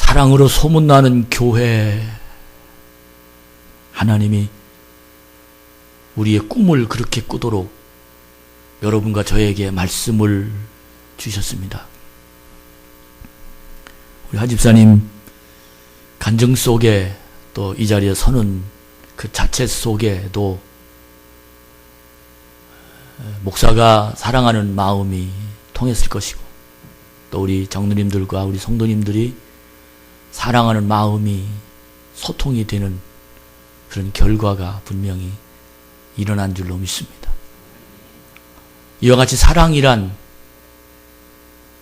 사랑으로 소문나는 교회, 하나님이 우리의 꿈을 그렇게 꾸도록 여러분과 저에게 말씀을 주셨습니다. 우리 하 집사님 간증 속에 또 이 자리에 서는 그 자체 속에도 목사가 사랑하는 마음이 통했을 것이고, 또 우리 장로님들과 우리 성도님들이 사랑하는 마음이 소통이 되는 그런 결과가 분명히 일어난 줄로 믿습니다. 이와 같이 사랑이란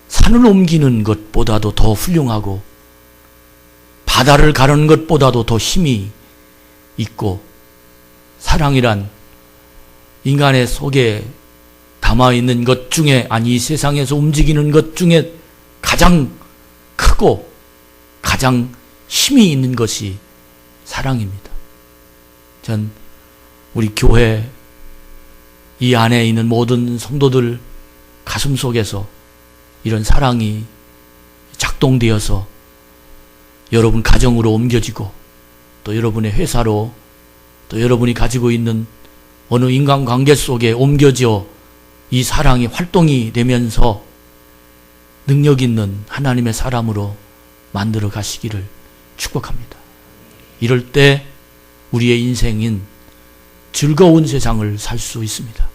산을 옮기는 것보다도 더 훌륭하고 바다를 가르는 것보다도 더 힘이 있고, 사랑이란 인간의 속에 담아있는 것 중에, 아니 이 세상에서 움직이는 것 중에 가장 크고 가장 힘이 있는 것이 사랑입니다. 전 우리 교회 이 안에 있는 모든 성도들 가슴 속에서 이런 사랑이 작동되어서 여러분 가정으로 옮겨지고, 또 여러분의 회사로, 또 여러분이 가지고 있는 어느 인간관계 속에 옮겨져 이 사랑이 활동이 되면서 능력 있는 하나님의 사람으로 만들어 가시기를 축복합니다. 이럴 때 우리의 인생인 즐거운 세상을 살 수 있습니다.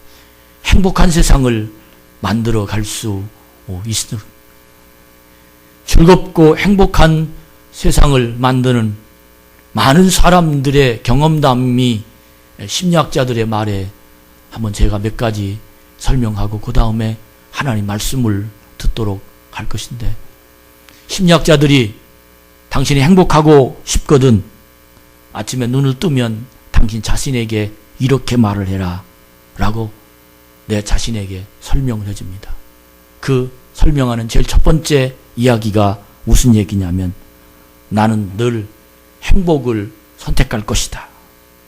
행복한 세상을 만들어 갈 수 있습니다. 즐겁고 행복한 세상을 만드는 많은 사람들의 경험담이 심리학자들의 말에 한번 제가 몇 가지 설명하고 그 다음에 하나님 말씀을 듣도록 할 것인데, 심리학자들이 당신이 행복하고 싶거든 아침에 눈을 뜨면 당신 자신에게 이렇게 말을 해라 라고 내 자신에게 설명을 해줍니다. 그 설명하는 제일 첫 번째 이야기가 무슨 얘기냐면, 나는 늘 행복을 선택할 것이다.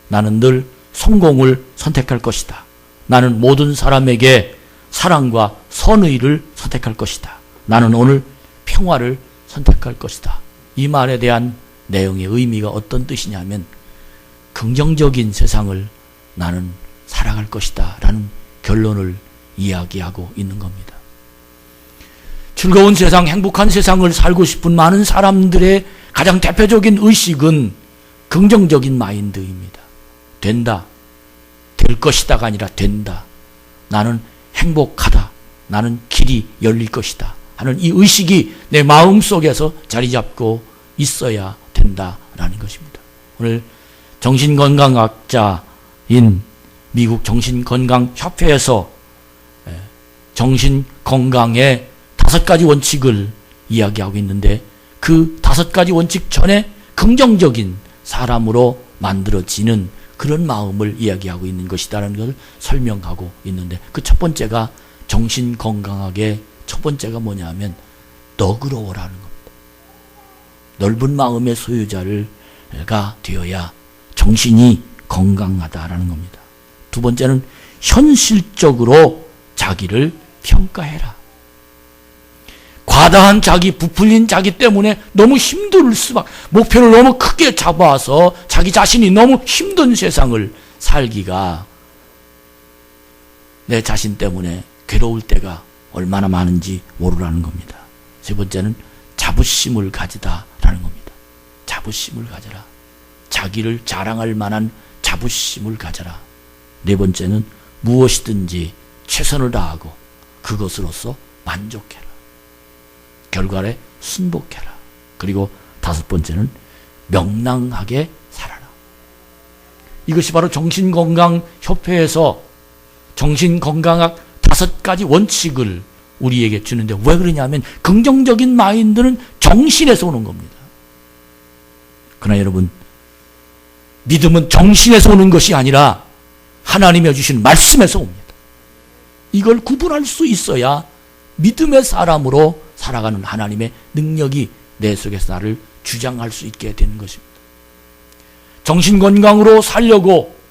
나는 늘 성공을 선택할 것이다. 나는 모든 사람에게 사랑과 선의를 선택할 것이다. 나는 오늘 평화를 선택할 것이다. 이 말에 대한 내용의 의미가 어떤 뜻이냐면, 긍정적인 세상을 나는 살아갈 것이다 라는 결론을 이야기하고 있는 겁니다. 즐거운 세상, 행복한 세상을 살고 싶은 많은 사람들의 가장 대표적인 의식은 긍정적인 마인드입니다. 된다, 될 것이다가 아니라 된다. 나는 행복하다. 나는 길이 열릴 것이다 하는 이 의식이 내 마음속에서 자리 잡고 있어야 된다라는 것입니다. 오늘 정신건강학자인 미국 정신건강협회에서 정신건강의 5가지 원칙을 이야기하고 있는데, 그 5가지 원칙 전에 긍정적인 사람으로 만들어지는 그런 마음을 이야기하고 있는 것이다라는 것을 설명하고 있는데, 그 첫 번째가 정신건강학의 첫 번째가 뭐냐면 너그러워라는 겁니다. 넓은 마음의 소유자가 되어야 정신이 건강하다라는 겁니다. 두 번째는 현실적으로 자기를 평가해라. 과다한 자기, 부풀린 자기 때문에 너무 힘들 수밖에, 목표를 너무 크게 잡아서 자기 자신이 너무 힘든 세상을 살기가, 내 자신 때문에 괴로울 때가 얼마나 많은지 모르라는 겁니다. 세 번째는 자부심을 가지다라는 겁니다. 자부심을 가져라. 자기를 자랑할 만한 자부심을 가져라. 네 번째는 무엇이든지 최선을 다하고 그것으로서 만족해라. 결과에 순복해라. 그리고 5번째는 명랑하게 살아라. 이것이 바로 정신건강협회에서 정신건강학 5가지 원칙을 우리에게 주는데, 왜 그러냐면 긍정적인 마인드는 정신에서 오는 겁니다. 그러나 여러분, 믿음은 정신에서 오는 것이 아니라 하나님이 주신 말씀에서 옵니다. 이걸 구분할 수 있어야 믿음의 사람으로 살아가는 하나님의 능력이 내 속에서 나를 주장할 수 있게 되는 것입니다. 정신건강으로 살려고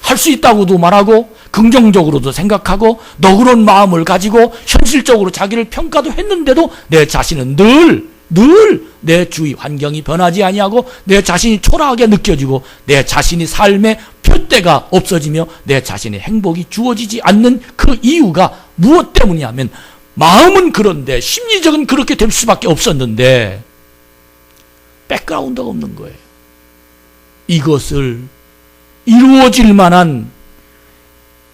할 수 있다고도 말하고 긍정적으로도 생각하고 너그러운 마음을 가지고 현실적으로 자기를 평가도 했는데도 내 자신은 늘 늘 내 주위 환경이 변하지 아니하고 내 자신이 초라하게 느껴지고 내 자신이 삶의 표대가 없어지며 내 자신의 행복이 주어지지 않는 그 이유가 무엇 때문이냐면 마음은 그런데 심리적은 그렇게 될 수밖에 없었는데 백그라운드가 없는 거예요. 이것을 이루어질 만한,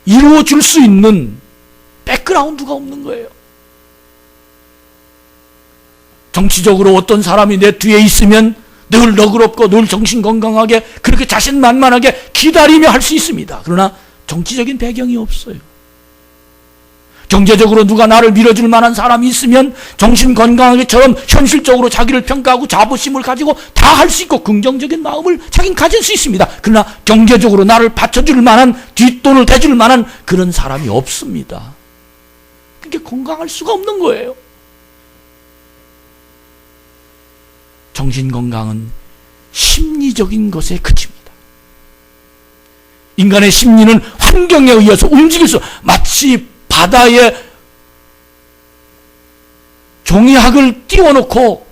이루어줄 수 있는 백그라운드가 없는 거예요. 정치적으로 어떤 사람이 내 뒤에 있으면 늘 너그럽고 늘 정신건강하게 그렇게 자신만만하게 기다리며 할 수 있습니다. 그러나 정치적인 배경이 없어요. 경제적으로 누가 나를 밀어줄 만한 사람이 있으면 정신건강하게처럼 현실적으로 자기를 평가하고 자부심을 가지고 다 할 수 있고 긍정적인 마음을 자기는 가질 수 있습니다. 그러나 경제적으로 나를 받쳐줄 만한, 뒷돈을 대줄 만한 그런 사람이 없습니다. 그게 건강할 수가 없는 거예요. 정신건강은 심리적인 것에 그칩니다. 인간의 심리는 환경에 의해서 움직일 수, 마치 바다에 종이학을 띄워놓고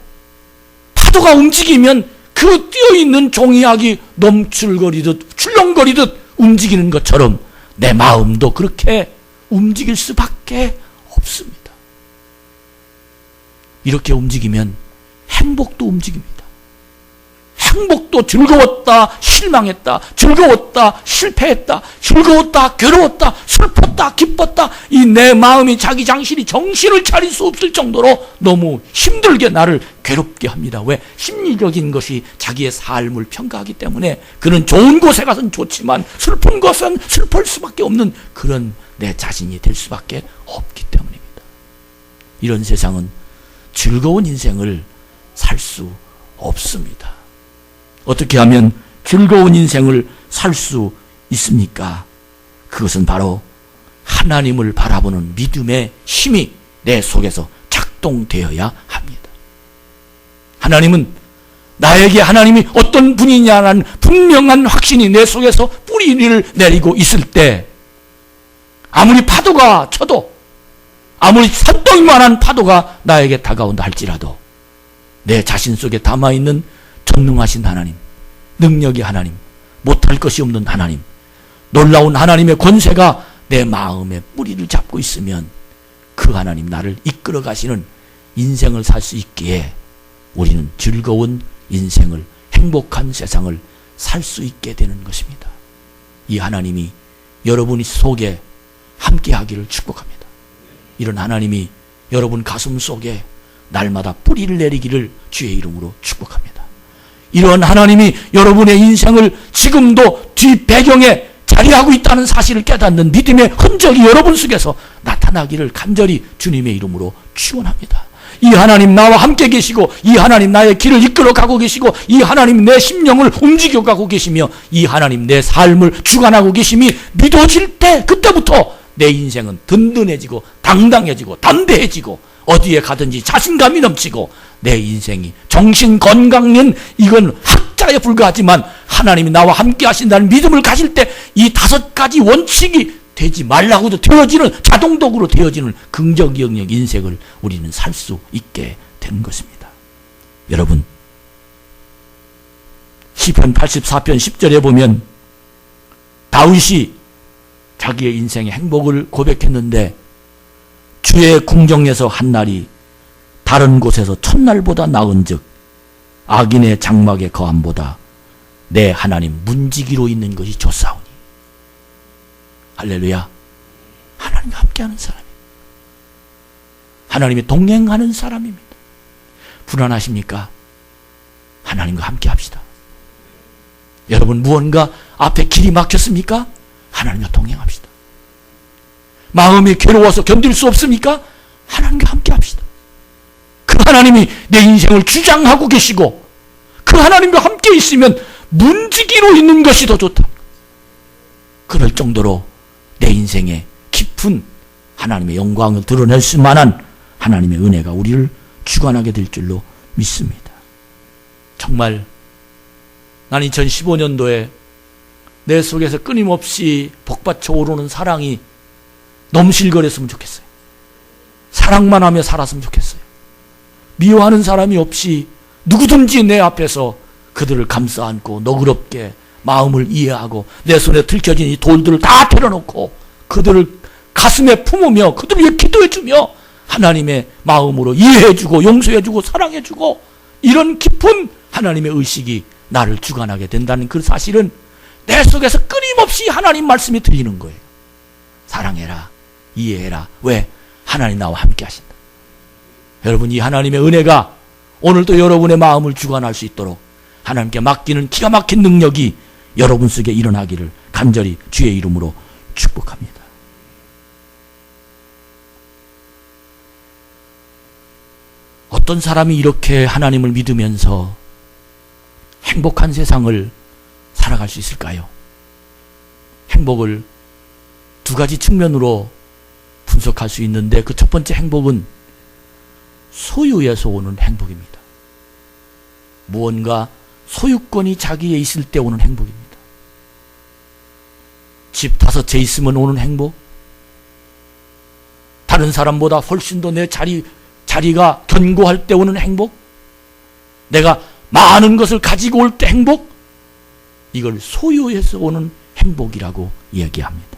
파도가 움직이면 그 띄어있는 종이학이 넘출거리듯 출렁거리듯 움직이는 것처럼 내 마음도 그렇게 움직일 수밖에 없습니다. 이렇게 움직이면 행복도 움직입니다. 행복도 즐거웠다, 실망했다, 즐거웠다, 실패했다, 즐거웠다, 괴로웠다, 슬펐다, 기뻤다, 이 내 마음이 자기 장실이 정신을 차릴 수 없을 정도로 너무 힘들게 나를 괴롭게 합니다. 왜? 심리적인 것이 자기의 삶을 평가하기 때문에 그는 좋은 곳에 가서는 좋지만 슬픈 것은 슬플 수밖에 없는 그런 내 자신이 될 수밖에 없기 때문입니다. 이런 세상은 즐거운 인생을 살 수 없습니다. 어떻게 하면 즐거운 인생을 살 수 있습니까? 그것은 바로 하나님을 바라보는 믿음의 힘이 내 속에서 작동되어야 합니다. 하나님은 나에게 하나님이 어떤 분이냐는 분명한 확신이 내 속에서 뿌리를 내리고 있을 때 아무리 파도가 쳐도 아무리 산더미만한 파도가 나에게 다가온다 할지라도 내 자신 속에 담아있는 전능하신 하나님, 능력의 하나님, 못할 것이 없는 하나님, 놀라운 하나님의 권세가 내 마음에 뿌리를 잡고 있으면 그 하나님 나를 이끌어 가시는 인생을 살 수 있기에 우리는 즐거운 인생을, 행복한 세상을 살 수 있게 되는 것입니다. 이 하나님이 여러분 속에 함께 하기를 축복합니다. 이런 하나님이 여러분 가슴 속에 날마다 뿌리를 내리기를 주의 이름으로 축복합니다. 이러한 하나님이 여러분의 인생을 지금도 뒷배경에 자리하고 있다는 사실을 깨닫는 믿음의 흔적이 여러분 속에서 나타나기를 간절히 주님의 이름으로 축원합니다. 이 하나님 나와 함께 계시고 이 하나님 나의 길을 이끌어 가고 계시고 이 하나님 내 심령을 움직여 가고 계시며 이 하나님 내 삶을 주관하고 계심이 믿어질 때 그때부터 내 인생은 든든해지고 당당해지고 담대해지고 어디에 가든지 자신감이 넘치고 내 인생이 정신건강은 이건 학자에 불과하지만 하나님이 나와 함께 하신다는 믿음을 가질 때 이 5가지 원칙이 되지 말라고도 되어지는 자동적으로 되어지는 긍정 영역 인생을 우리는 살 수 있게 된 것입니다. 여러분 시편 84편 10절에 보면 다윗이 자기의 인생의 행복을 고백했는데 주의 궁정에서 한 날이 다른 곳에서 첫날보다 나은즉 악인의 장막에 거함보다 내 하나님 문지기로 있는 것이 좋사오니. 할렐루야. 하나님과 함께하는 사람입니다. 하나님이 동행하는 사람입니다. 불안하십니까? 하나님과 함께합시다. 여러분 무언가 앞에 길이 막혔습니까? 하나님과 동행합시다. 마음이 괴로워서 견딜 수 없습니까? 하나님과 함께합시다. 그 하나님이 내 인생을 주장하고 계시고 그 하나님과 함께 있으면 문지기로 있는 것이 더 좋다. 그럴 정도로 내 인생에 깊은 하나님의 영광을 드러낼 수 만한 하나님의 은혜가 우리를 주관하게 될 줄로 믿습니다. 정말 난 2015년도에 내 속에서 끊임없이 복받쳐 오르는 사랑이 넘실거렸으면 좋겠어요. 사랑만 하며 살았으면 좋겠어요. 미워하는 사람이 없이 누구든지 내 앞에서 그들을 감싸 안고 너그럽게 마음을 이해하고 내 손에 들켜진 이 돌들을 다 때려놓고 그들을 가슴에 품으며 그들을 위해 기도해주며 하나님의 마음으로 이해해주고 용서해주고 사랑해주고 이런 깊은 하나님의 의식이 나를 주관하게 된다는 그 사실은 내 속에서 끊임없이 하나님 말씀이 들리는 거예요. 사랑해라, 이해해라. 왜? 하나님 나와 함께 하신다. 여러분, 이 하나님의 은혜가 오늘도 여러분의 마음을 주관할 수 있도록 하나님께 맡기는 기가 막힌 능력이 여러분 속에 일어나기를 간절히 주의 이름으로 축복합니다. 어떤 사람이 이렇게 하나님을 믿으면서 행복한 세상을 살아갈 수 있을까요? 행복을 두 가지 측면으로 분석할 수 있는데 그 첫 번째 행복은 소유에서 오는 행복입니다. 무언가 소유권이 자기에 있을 때 오는 행복입니다. 집 5채 있으면 오는 행복, 다른 사람보다 훨씬 더 내 자리가 견고할 때 오는 행복, 내가 많은 것을 가지고 올 때 행복, 이걸 소유에서 오는 행복이라고 이야기합니다.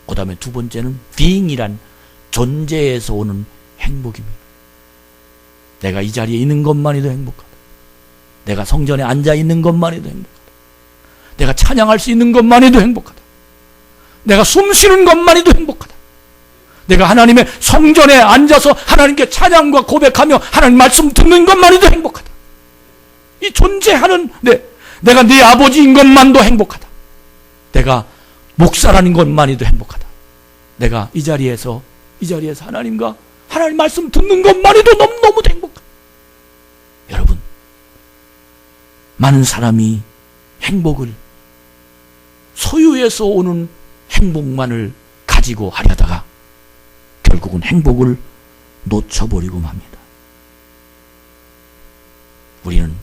그 다음에 두 번째는 being이란 존재에서 오는 행복입니다. 내가 이 자리에 있는 것만해도 행복하다. 내가 성전에 앉아 있는 것만해도 행복하다. 내가 찬양할 수 있는 것만해도 행복하다. 내가 숨 쉬는 것만해도 행복하다. 내가 하나님의 성전에 앉아서 하나님께 찬양과 고백하며 하나님 말씀 듣는 것만해도 행복하다. 이 존재하는 내가 네 아버지인 것만도 행복하다. 내가 목사라는 것만해도 행복하다. 내가 이 자리에서 하나님과 하나님 말씀 듣는 것만해도 너무너무 행복하다. 여러분, 많은 사람이 행복을 소유에서 오는 행복만을 가지고 하려다가 결국은 행복을 놓쳐버리고 맙니다. 우리는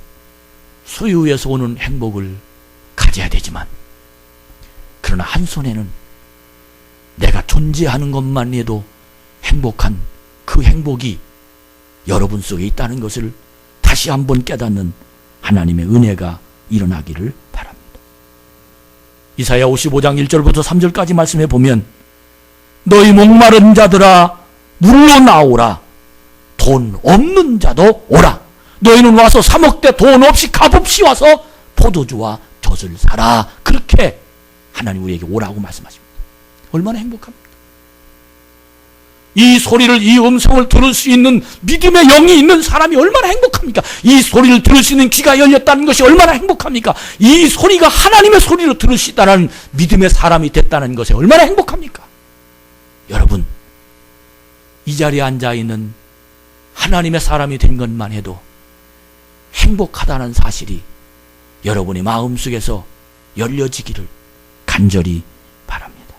소유에서 오는 행복을 가져야 되지만 그러나 한 손에는 내가 존재하는 것만 해도 행복한 그 행복이 여러분 속에 있다는 것을 다시 한번 깨닫는 하나님의 은혜가 일어나기를 바랍니다. 이사야 55장 1절부터 3절까지 말씀해 보면 너희 목마른 자들아 물로 나오라. 돈 없는 자도 오라. 너희는 와서 사 먹되 돈 없이 값없이 와서 포도주와 젖을 사라. 그렇게 하나님 우리에게 오라고 말씀하십니다. 얼마나 행복합니까? 이 소리를, 이 음성을 들을 수 있는 믿음의 영이 있는 사람이 얼마나 행복합니까? 이 소리를 들을 수 있는 귀가 열렸다는 것이 얼마나 행복합니까? 이 소리가 하나님의 소리로 들을 수 있다는 믿음의 사람이 됐다는 것이 얼마나 행복합니까? 여러분, 이 자리에 앉아있는 하나님의 사람이 된 것만 해도 행복하다는 사실이 여러분의 마음속에서 열려지기를 간절히 바랍니다.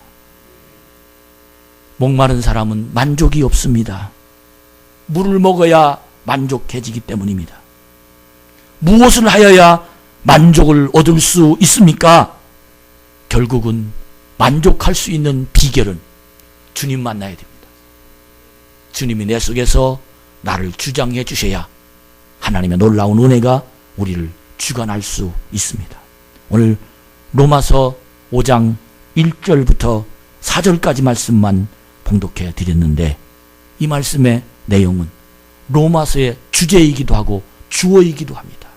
목마른 사람은 만족이 없습니다. 물을 먹어야 만족해지기 때문입니다. 무엇을 하여야 만족을 얻을 수 있습니까? 결국은 만족할 수 있는 비결은 주님 만나야 됩니다. 주님이 내 속에서 나를 주장해 주셔야 하나님의 놀라운 은혜가 우리를 주관할 수 있습니다. 오늘 로마서 5장 1절부터 4절까지 말씀만 봉독해 드렸는데 이 말씀의 내용은 로마서의 주제이기도 하고 주어이기도 합니다.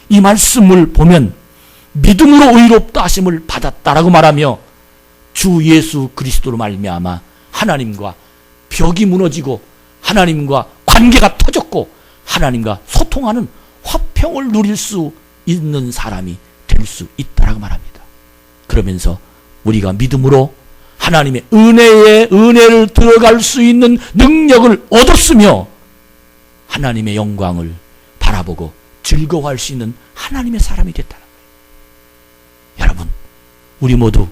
이 말씀을 보면 믿음으로 의롭다 하심을 받았다라고 말하며 주 예수 그리스도로 말미암아 하나님과 벽이 무너지고 하나님과 관계가 터졌고 하나님과 소통하는 화평을 누릴 수 있는 사람이 될 수 있다라고 말합니다. 그러면서 우리가 믿음으로 하나님의 은혜를 들어갈 수 있는 능력을 얻었으며 하나님의 영광을 바라보고 즐거워할 수 있는 하나님의 사람이 됐다는 거예요. 여러분, 우리 모두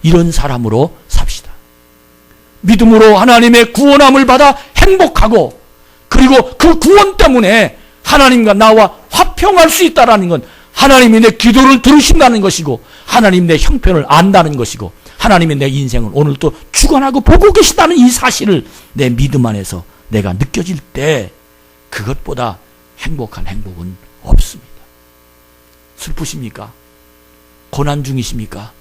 이런 사람으로 삽시다. 믿음으로 하나님의 구원함을 받아 행복하고 그리고 그 구원 때문에 하나님과 나와 화평할 수 있다는 건 하나님이 내 기도를 들으신다는 것이고 하나님 내 형편을 안다는 것이고 하나님이 내 인생을 오늘 또 주관하고 보고 계시다는 이 사실을 내 믿음 안에서 내가 느껴질 때 그것보다 행복한 행복은 없습니다. 슬프십니까? 고난 중이십니까?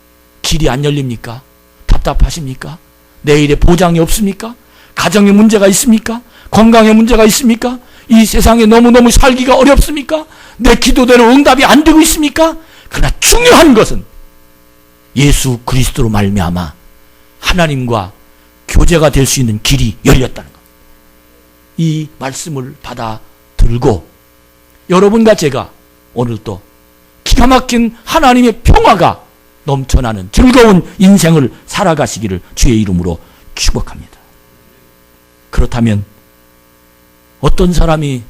길이 안 열립니까? 답답하십니까? 내일의 보장이 없습니까? 가정에 문제가 있습니까? 건강에 문제가 있습니까? 이 세상에 너무너무 살기가 어렵습니까? 내 기도대로 응답이 안 되고 있습니까? 그러나 중요한 것은 예수 그리스도로 말미암아 하나님과 교제가 될 수 있는 길이 열렸다는 것. 이 말씀을 받아 들고 여러분과 제가 오늘 또 기가 막힌 하나님의 평화가 넘쳐나는 즐거운 인생을 살아가시기를 주의 이름으로 축복합니다. 그렇다면 어떤 사람이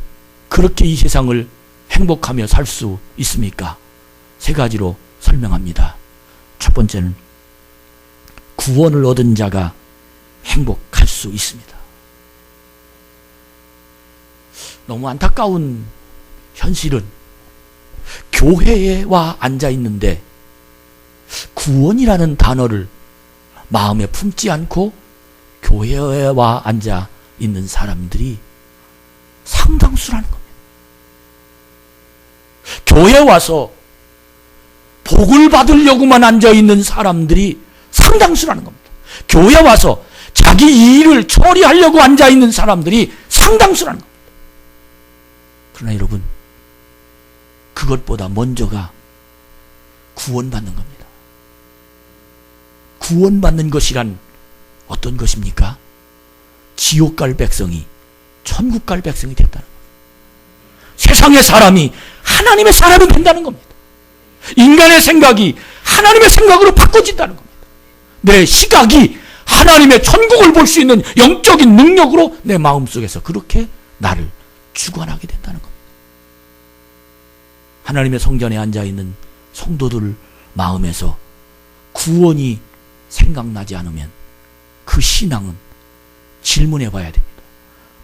그렇게 이 세상을 행복하며 살 수 있습니까? 세 가지로 설명합니다. 첫 번째는 구원을 얻은 자가 행복할 수 있습니다. 너무 안타까운 현실은 교회에 와 앉아 있는데 구원이라는 단어를 마음에 품지 않고 교회에 와 앉아 있는 사람들이 상당수라는 겁니다. 교회 와서 복을 받으려고만 앉아 있는 사람들이 상당수라는 겁니다. 교회 와서 자기 일을 처리하려고 앉아 있는 사람들이 상당수라는 겁니다. 그러나 여러분, 그것보다 먼저가 구원받는 겁니다. 구원받는 것이란 어떤 것입니까? 지옥 갈 백성이 천국 갈 백성이 됐다는 겁니다. 세상의 사람이 하나님의 사람이 된다는 겁니다. 인간의 생각이 하나님의 생각으로 바꿔진다는 겁니다. 내 시각이 하나님의 천국을 볼 수 있는 영적인 능력으로 내 마음속에서 그렇게 나를 주관하게 된다는 겁니다. 하나님의 성전에 앉아있는 성도들 마음에서 구원이 생각나지 않으면 그 신앙은 질문해 봐야 됩니다.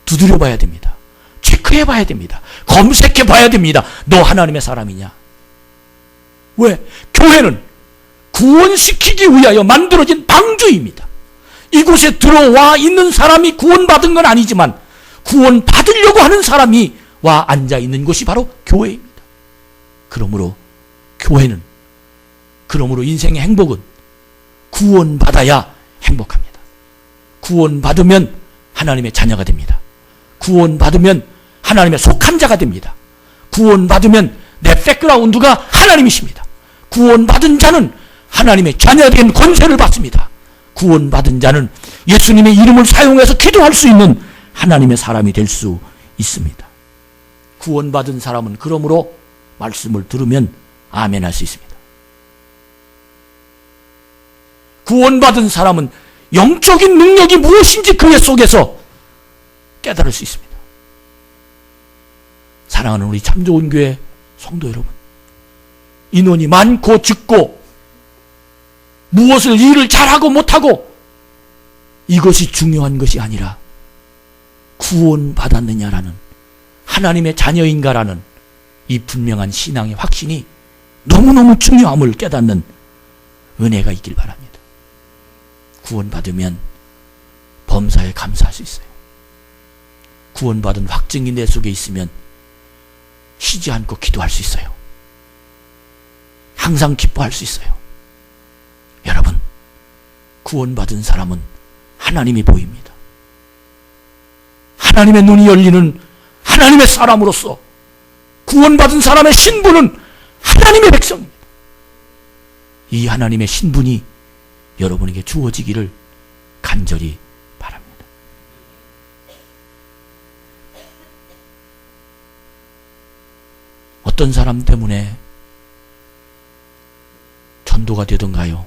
두드려 봐야 됩니다. 체크해 봐야 됩니다. 검색해 봐야 됩니다. 너 하나님의 사람이냐? 왜? 교회는 구원시키기 위하여 만들어진 방주입니다. 이곳에 들어와 있는 사람이 구원받은 건 아니지만 구원받으려고 하는 사람이 와 앉아있는 곳이 바로 교회입니다. 그러므로 교회는, 그러므로 인생의 행복은 구원받아야 행복합니다. 구원받으면 하나님의 자녀가 됩니다. 구원받으면 하나님의 속한 자가 됩니다. 구원받으면 내 백그라운드가 하나님이십니다. 구원받은 자는 하나님의 자녀된 권세를 받습니다. 구원받은 자는 예수님의 이름을 사용해서 기도할 수 있는 하나님의 사람이 될 수 있습니다. 구원받은 사람은 그러므로 말씀을 들으면 아멘 할 수 있습니다. 구원받은 사람은 영적인 능력이 무엇인지 그의 속에서 깨달을 수 있습니다. 사랑하는 우리 참 좋은 교회 성도 여러분, 인원이 많고 적고 무엇을 일을 잘하고 못하고 이것이 중요한 것이 아니라 구원받았느냐라는, 하나님의 자녀인가라는 이 분명한 신앙의 확신이 너무너무 중요함을 깨닫는 은혜가 있길 바랍니다. 구원받으면 범사에 감사할 수 있어요. 구원받은 확증이 내 속에 있으면 쉬지 않고 기도할 수 있어요. 항상 기뻐할 수 있어요. 여러분, 구원받은 사람은 하나님이 보입니다. 하나님의 눈이 열리는 하나님의 사람으로서 구원받은 사람의 신분은 하나님의 백성입니다. 이 하나님의 신분이 여러분에게 주어지기를 간절히 바랍니다. 어떤 사람 때문에 전도가 되던가요?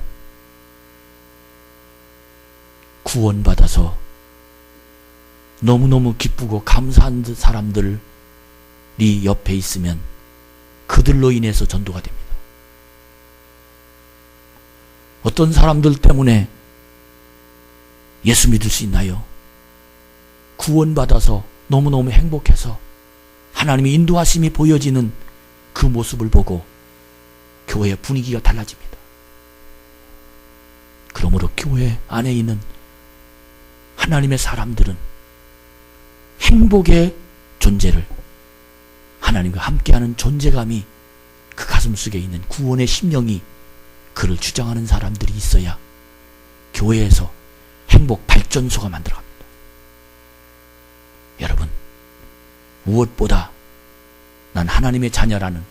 구원받아서 너무너무 기쁘고 감사한 사람들이 옆에 있으면 그들로 인해서 전도가 됩니다. 어떤 사람들 때문에 예수 믿을 수 있나요? 구원받아서 너무너무 행복해서 하나님의 인도하심이 보여지는 그 모습을 보고 교회의 분위기가 달라집니다. 그러므로 교회 안에 있는 하나님의 사람들은 행복의 존재를, 하나님과 함께하는 존재감이 그 가슴속에 있는 구원의 심령이 그를 주장하는 사람들이 있어야 교회에서 행복 발전소가 만들어갑니다. 여러분, 무엇보다 난 하나님의 자녀라는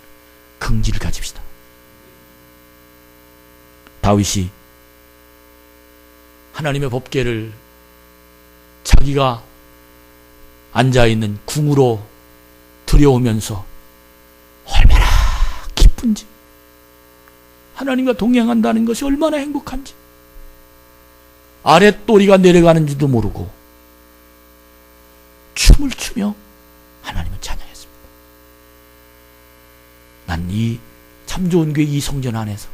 긍지를 가집시다. 다윗이 하나님의 법궤를 자기가 앉아있는 궁으로 들여오면서 얼마나 기쁜지, 하나님과 동행한다는 것이 얼마나 행복한지, 아랫도리가 내려가는지도 모르고 춤을 추며 하나님을 찬양했습니다. 난 이 참 좋은 교회 이 성전 안에서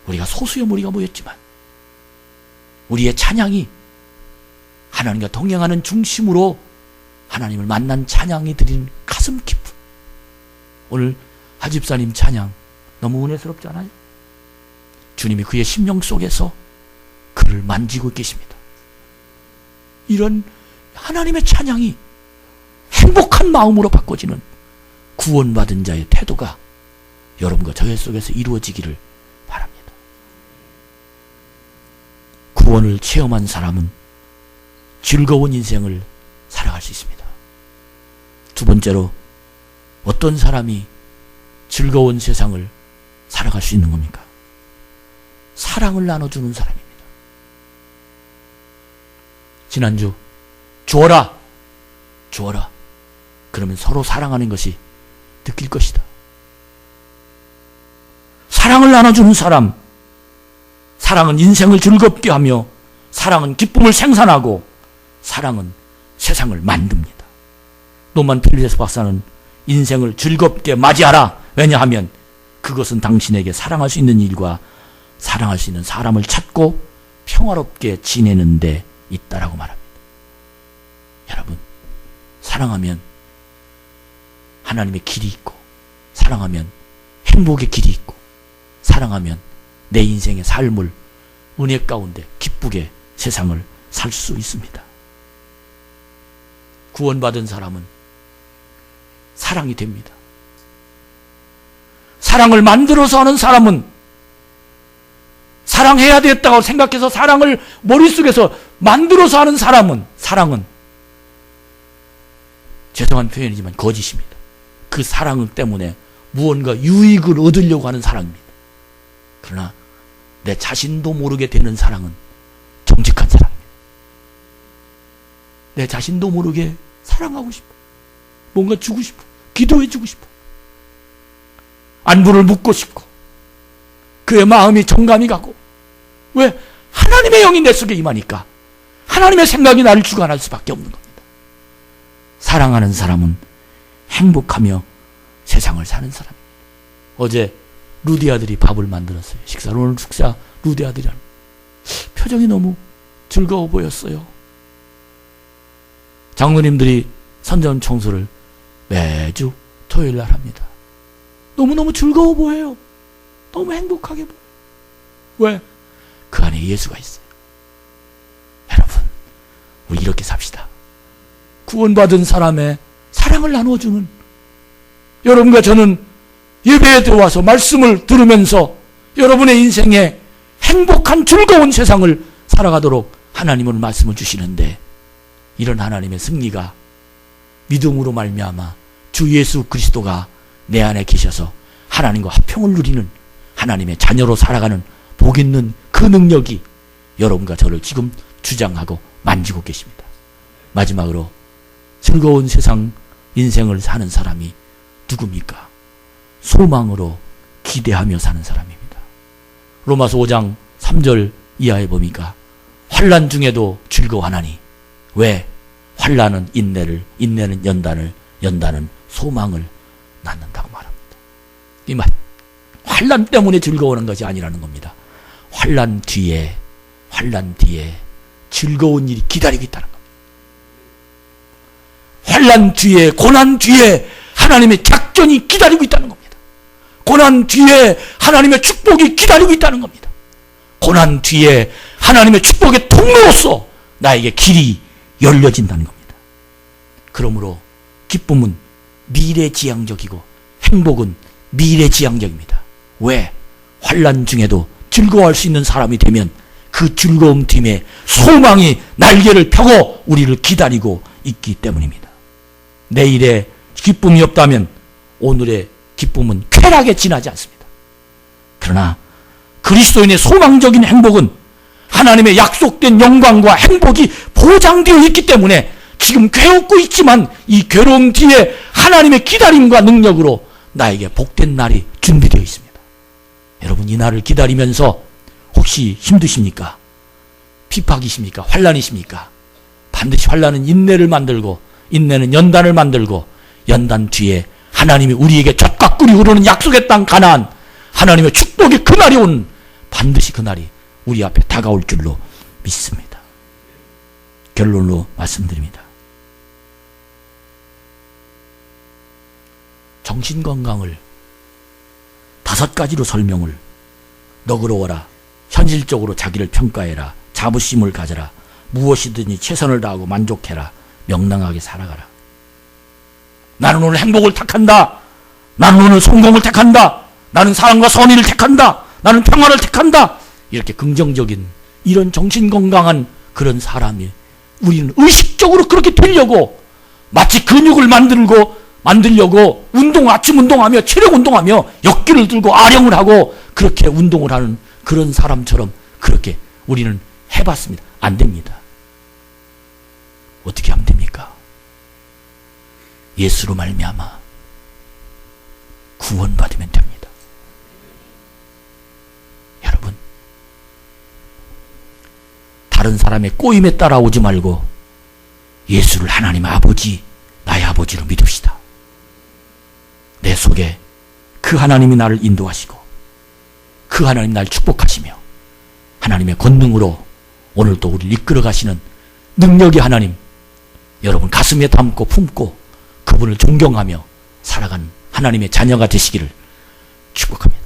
우리가 소수의 무리가 모였지만 우리의 찬양이 하나님과 동행하는 중심으로 하나님을 만난 찬양이 드리는 가슴 깊은, 오늘 하집사님 찬양 너무 은혜스럽지 않아요? 주님이 그의 심령 속에서 그를 만지고 계십니다. 이런 하나님의 찬양이 행복한 마음으로 바꿔지는 구원받은 자의 태도가 여러분과 저의 속에서 이루어지기를 바랍니다. 구원을 체험한 사람은 즐거운 인생을 살아갈 수 있습니다. 두 번째로, 어떤 사람이 즐거운 세상을 살아갈 수 있는 겁니까? 사랑을 나눠주는 사람입니다. 지난주 주어라, 주어라. 그러면 서로 사랑하는 것이 느낄 것이다. 사랑을 나눠주는 사람, 사랑은 인생을 즐겁게 하며, 사랑은 기쁨을 생산하고, 사랑은 세상을 만듭니다. 노만 필리스 박사는 인생을 즐겁게 맞이하라. 왜냐하면 그것은 당신에게 사랑할 수 있는 일과 사랑할 수 있는 사람을 찾고 평화롭게 지내는 데 있다라고 말합니다. 여러분, 사랑하면 하나님의 길이 있고, 사랑하면 행복의 길이 있고, 사랑하면 내 인생의 삶을 은혜 가운데 기쁘게 세상을 살 수 있습니다. 구원받은 사람은 사랑이 됩니다. 사랑을 만들어서 하는 사람은, 사랑해야 되겠다고 생각해서 사랑을 머릿속에서 만들어서 하는 사람은, 사랑은 죄송한 표현이지만 거짓입니다. 그 사랑 때문에 무언가 유익을 얻으려고 하는 사랑입니다. 그러나 내 자신도 모르게 되는 사랑은 정직한 사랑입니다. 내 자신도 모르게 사랑하고 싶어, 뭔가 주고 싶어, 기도해 주고 싶어, 안부를 묻고 싶고, 그의 마음이 정감이 가고, 왜? 하나님의 영이 내 속에 임하니까 하나님의 생각이 나를 주관할 수밖에 없는 겁니다. 사랑하는 사람은 행복하며 세상을 사는 사람입니다. 어제 루디 아들이 밥을 만들었어요. 식사를. 오늘 숙사 루디 아들이 하는 표정이 너무 즐거워 보였어요. 장로님들이 선전 청소를 매주 토요일 날 합니다. 너무너무 즐거워 보여요. 너무 행복하게 보여요. 왜? 그 안에 예수가 있어요. 여러분, 우리 이렇게 삽시다. 구원받은 사람의 사랑을 나눠주는, 여러분과 저는 예배에 들어와서 말씀을 들으면서 여러분의 인생에 행복한 즐거운 세상을 살아가도록 하나님은 말씀을 주시는데, 이런 하나님의 승리가 믿음으로 말미암아 주 예수 그리스도가 내 안에 계셔서 하나님과 화평을 누리는 하나님의 자녀로 살아가는 복 있는 그 능력이 여러분과 저를 지금 주장하고 만지고 계십니다. 마지막으로, 즐거운 세상 인생을 사는 사람이 누굽니까? 소망으로 기대하며 사는 사람입니다. 로마서 5장 3절 이하에 보니까 환난 중에도 즐거워하나니, 왜? 환난은 인내를, 인내는 연단을, 연단은 소망을 낳는다고 말합니다. 이 말, 환난 때문에 즐거워하는 것이 아니라는 겁니다. 환난 뒤에 즐거운 일이 기다리고 있다는 겁니다. 환난 뒤에, 고난 뒤에 하나님의 작전이 기다리고 있다는 겁니다. 고난 뒤에 하나님의 축복이 기다리고 있다는 겁니다. 고난 뒤에 하나님의 축복의 통로로서 나에게 길이 열려진다는 겁니다. 그러므로 기쁨은 미래지향적이고 행복은 미래지향적입니다. 왜? 환난 중에도 즐거워할 수 있는 사람이 되면 그 즐거움 팀에 소망이 날개를 펴고 우리를 기다리고 있기 때문입니다. 내일의 기쁨이 없다면 오늘의 기쁨은 쾌락에 지나지 않습니다. 그러나 그리스도인의 소망적인 행복은 하나님의 약속된 영광과 행복이 보장되어 있기 때문에 지금 괴롭고 있지만 이 괴로움 뒤에 하나님의 기다림과 능력으로 나에게 복된 날이 준비되어 있습니다. 여러분, 이 날을 기다리면서 혹시 힘드십니까? 핍박이십니까? 환난이십니까? 반드시 환난은 인내를 만들고 인내는 연단을 만들고 연단 뒤에 하나님이 우리에게 젖과 꿀이 흐르는 약속의 땅 가나안, 하나님의 축복의 그날이 오는, 반드시 그날이 우리 앞에 다가올 줄로 믿습니다. 결론으로 말씀드립니다. 정신건강을 5가지로 설명을, 너그러워라, 현실적으로 자기를 평가해라, 자부심을 가져라, 무엇이든지 최선을 다하고 만족해라, 명랑하게 살아가라. 나는 오늘 행복을 택한다. 나는 오늘 성공을 택한다. 나는 사랑과 선의를 택한다. 나는 평화를 택한다. 이렇게 긍정적인 이런 정신건강한 그런 사람이, 우리는 의식적으로 그렇게 되려고 마치 근육을 만들려고 아침 운동하며 체력 운동하며 역기를 들고 아령을 하고 그렇게 운동을 하는 그런 사람처럼 그렇게 우리는 해봤습니다. 안 됩니다. 어떻게 하면 됩니까? 예수로 말미암아 구원받으면 됩니다. 여러분, 다른 사람의 꼬임에 따라오지 말고 예수를 하나님 아버지, 나의 아버지로 믿읍시다. 내 속에 그 하나님이 나를 인도하시고 그 하나님 나를 축복하시며 하나님의 권능으로 오늘도 우리를 이끌어 가시는 능력의 하나님, 여러분 가슴에 담고 품고 그분을 존경하며 살아가는 하나님의 자녀가 되시기를 축복합니다.